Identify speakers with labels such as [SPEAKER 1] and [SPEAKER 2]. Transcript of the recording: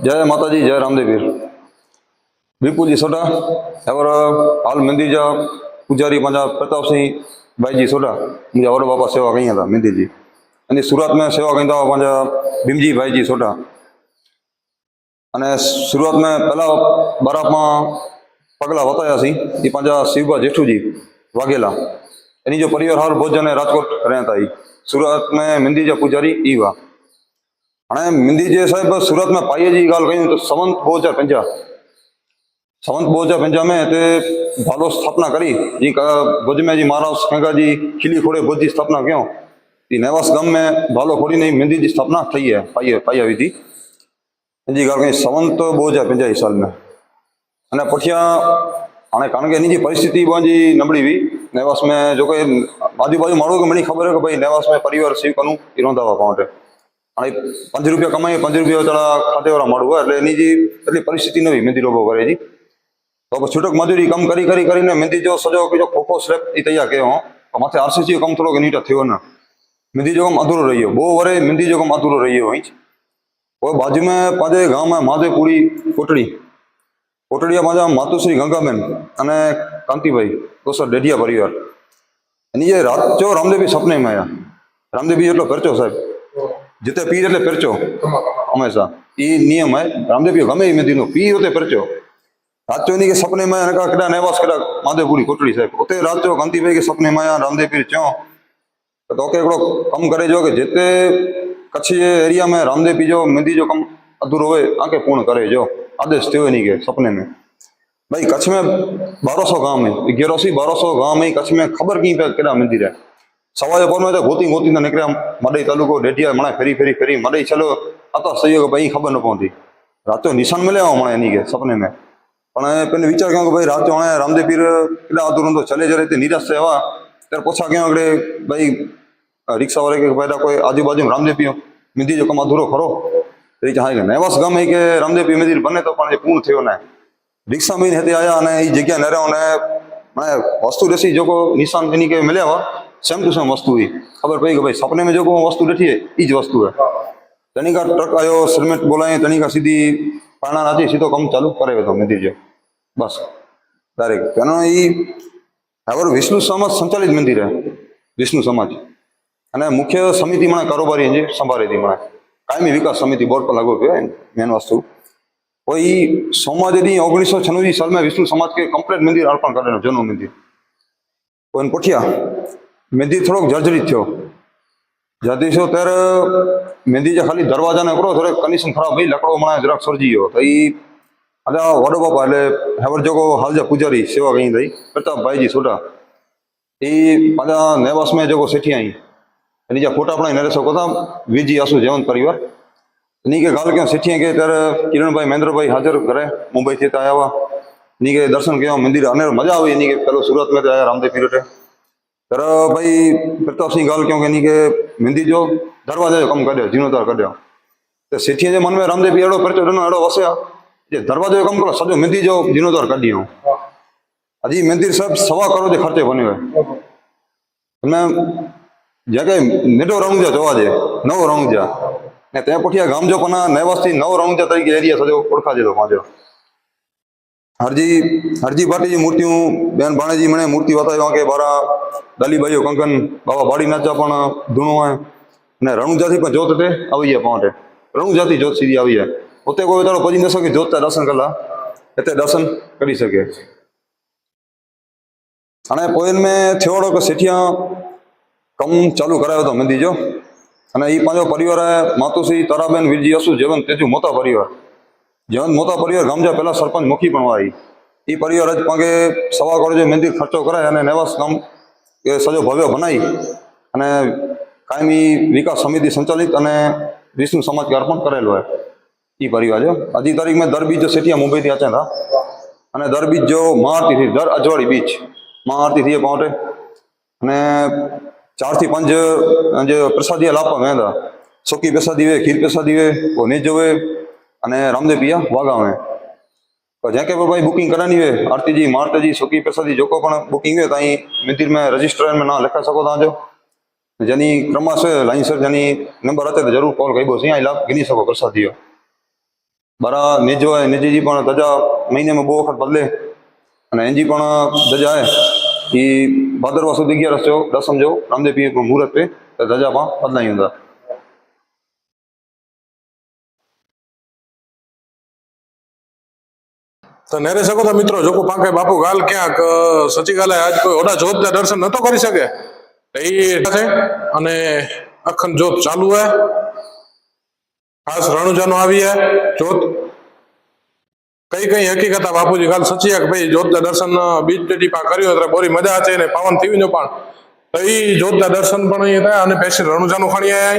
[SPEAKER 1] जय माता जी, जय रामदेव वीर। विपुल जी सोडा और हाल मेहंदी जा पुजारी पंजा प्रताप सिंह भाई जी सोडा मुझे और बापा सेवा कई था मेहंदी जी अने सूरत में सेवा कई पंजा भीमजी भाई जी सोडा अने शुरुआत में पहला बराप में पगला बताया सी ये पंजा शिवबा जेठू जी वाघेला एनी जो परिवार हाल भोजन राजकोट रहता ही सूरत में मेहंदी जा पुजारी ई हुआ हाँ मेहंदी जे साहब सूरत में पाईअ जी गाल कयूं तो संवत 2050 संवत 2050 में हिते भालो स्थापना करी जी भुज में जी महाराज खंगा जी खिली खोड़े भुज की स्थापना क्यों नेवास गाम में भालो खोड़ी नहीं मेहंदी की स्थापना थी है पाई हुई थी जी गाल कहीं संवत 2050 साल में अने पुठिया हाँ कारण के इनकी परिस्थिति जी नबड़ी हुई नेवास में जो कोई आजू बाजू माण्हू के मनी खबर है कि भाई नेवास में परिवार सीव कनू ई रहंदा हुआ पाण हाँ 5 रुपया कमाई 5 रुपया वेचारा खाते वाला माण्हू है एटली परिस्थिति न हुई मेहंदी रोबो करे जी तो छूटक मजूरी कम करी करी करीने मेहंदी जो सजो जो खोखो स्लेब ई तैयार कयो माथे आरसीसी कम थोड़ो नीट थियो न मेहंदी जो कम अधूरो रही बो वरे मेहंदी जो कम अधूरो रही वो बाजू में पांजे गांव में माधेपुरी कोटड़ी कोटड़िया पांजा मातुश्री गंगाबेन अने कांतिभाई दोस्त डेढ़िया परिवार ये रात जो रामदेवी सपने में आया रामदेवी एटलो परचो साहब जिते पीर एटले परचो हमेशा ई नियम है रामदेवी गमे ई मेहंदी नो पीर उते परचो रात जो के सपने में आया केड़ा नेवास केड़ा माधेपुरी कोटड़ी साहब उते रात जो कांतिभाई के सपने में आया रामदेव पीर चो तो हिकिड़ो कम करे जो कि जिते कच्छ जे एरिया में रामदेव पीर जो मेहंदी जो कम अधूरो हुए आके पूर्ण करे जो आदेश थियो नहीं के सपने में भाई कच्छ में 1200 गांव में 1100-1200 गांव में कच्छ में खबर की पे केड़ा मंदिर है सवाए पर में तो गोती गोती निकलिया मडई तालुको डेटिया मणा फेरी फेरी फेरी मडई चलो आता सही हो भाई खबर न पहुंची रात जो निशान मिले मणा इन्हीं के सपने में पे विचार क्या भाई रात जो हाँ रामदेव पीर केड़ा अधूरो तो चले जरे निराश से हवा त्यारे पोछा क्या अगड़े भाई रिक्शा वाले के पैदा कोई आजू बाजू रामदेव पीर मेहंदी जो कम अधूरो खरो हाँ नेवास गाम है कि रामदेव पीर मेहंदी बने तो पूर्ण थयो ना रिक्शा में हिते आया अने जगह न रहो मैं वस्तु ॾिसी जो निशान इन के मिले हुआ सेम टू सेम वस्तु हुई खबर पई कि भाई सपने में जो वस्तु ॾिठी है इज वस्तु है तनी का ट्रक आयो सिरमेट बोलाए तनी का सीधी पाना नाची सीधो कम चालू करे वेठो मेहंदी जो बस डायरेक्ट अगर विष्णु समाज संचालित मंदिर है विष्णु समाज अने मुख्य समिति मैं कारोबारी संभाले थी मैं कायमी विकास समिति बोर्ड पर लागू पे मेन वस्तु कोई सोमवार दी 1996 साल में विष्णु समाज के कंप्लीट मंदिर अर्पण करे जूनो मंदिर कोई पुठिया मंदिर थोड़ा जर्जरित थो जर्जरित थो त्यारे मेहंदी जो खाली दरवाजा ने करो थोड़े कंडीशन खराब हुई लकड़ो मना जराक सरजी गयो तो ई अदा वडो बापा एटले हेवर जो हाल जा पुजारी सेवा कई थी प्रताप भाई जी सोडा ई पांजा नेवास में जो सेठी आई इन फोटा अपना नरेश था वीजी आसू जयवंत परिवार इन्हीं के गाल क्यों सेठी के तरह किरण भाई महेंद्र भाई हाजिर करे मुंबई से आया हुआ इन्हीं के दर्शन क्यों मंदिर अने मजा आई इन्हीं के पहले सूरत में आया रामदेव पीर तर भाई प्रताप सिंह गाल क्यों इन्हीं के मेहंदी जो दरवाजा जो कम कढियो जीर्णोद्धार कढियो तो सेठी के मन में रामदेव पीर अड़ो परचो ॾिनो अड़ो वसिया जे दरवाजो जो कम करो सॼो मेहंदी जो जीर्णोद्धार कढियो अजी मंदिर सब 1.25 करोड़ के खर्चे बनो है जगह नेडो रंग जोवा जे नवो रंग जा ने ते पुठिया गाम जो पना नेवास थी नवो रंग जा तरीके एरिया सजो ओळखाजे तो पांजो हरजी बाटी जी मूर्तियों बेन बाणे जी मने मूर्ति बतायो के बारा दली भाईयो कंकन बाबा बाड़ी नाचा पण धुणो है ने रणु जाति पर जोत ते आई है पाटे रणु जाति जोत सीधी आई है उते कोई तारो पजी न सके जोत दर्शन करला एते दर्शन करी सके अने पोइन में थोड़ो के सेठिया कम चालू करायो तो मेहंदी जो अने ई पांजो परिवार है मातुश्री ताराबेन वीरजी असु जयवंत तेजू मोता परिवार जयवंत मोता परिवार गाम जा पहला सरपंच मुखी पण आई ई परिवार अज पाके 1.25 करोड़ जो मंदिर खर्चो कराय अने नेवास गाम के सजो भव्य बनाई अने कायमी विकास समिति संचालित अने विष्णु समाज के अर्पण करेलो है ई परिवार जो अजी तारीख में दर बीच जो सेठिया मुंबई थी अचे था अने दर बीच जो महाआरती थी दर अजवाड़ी बीच महाआरती थी पाटे अने 4 થી 5 जो प्रसादी लापा वेंदा सुकी प्रसादी वे खीर प्रसादी वे वो नेजो वे अने रामदेव पिया वागा में तो जैके भाई बुकिंग करानी वे आरती जी मारती जी सुकी प्रसादी जो बुकिंग वे ताई मंदिर में रजिस्टर में ना लिखा सको तव्हांजो जनी क्रमश लाइन सर जनी नंबर अचे तो जरूर कॉल कबो सी लाभ गिनी सको प्रसादी બારા નેજો હોય નેજીજી પણ ધજા મહિનામાં બહુ વખત બદલે અને એનજી પણ ધજા હે એ ભાદરવા સુધી 11 जो दसम जो रामदेव पीर को मुहूर्त पे तो धजा पां बदलाई हूंदा।
[SPEAKER 2] तो नेरे सको था मित्रों जो को पाके बापू गाल क्या सची गाल है आज कोई ओडा जोत ना दर्शन नतो करी सके अने अखंड जोत चालू है खास रणुजानो आवी है जोत कई कई हकीकत बापूजी गाल सची है भाई जोत ना दर्शन बीज टीपा कर्यो तो बोरी मजा आचे ने पावन थी नो पण तो ई जोत ना दर्शन पण अहीं था अने पेशी रणुजानो खणी आया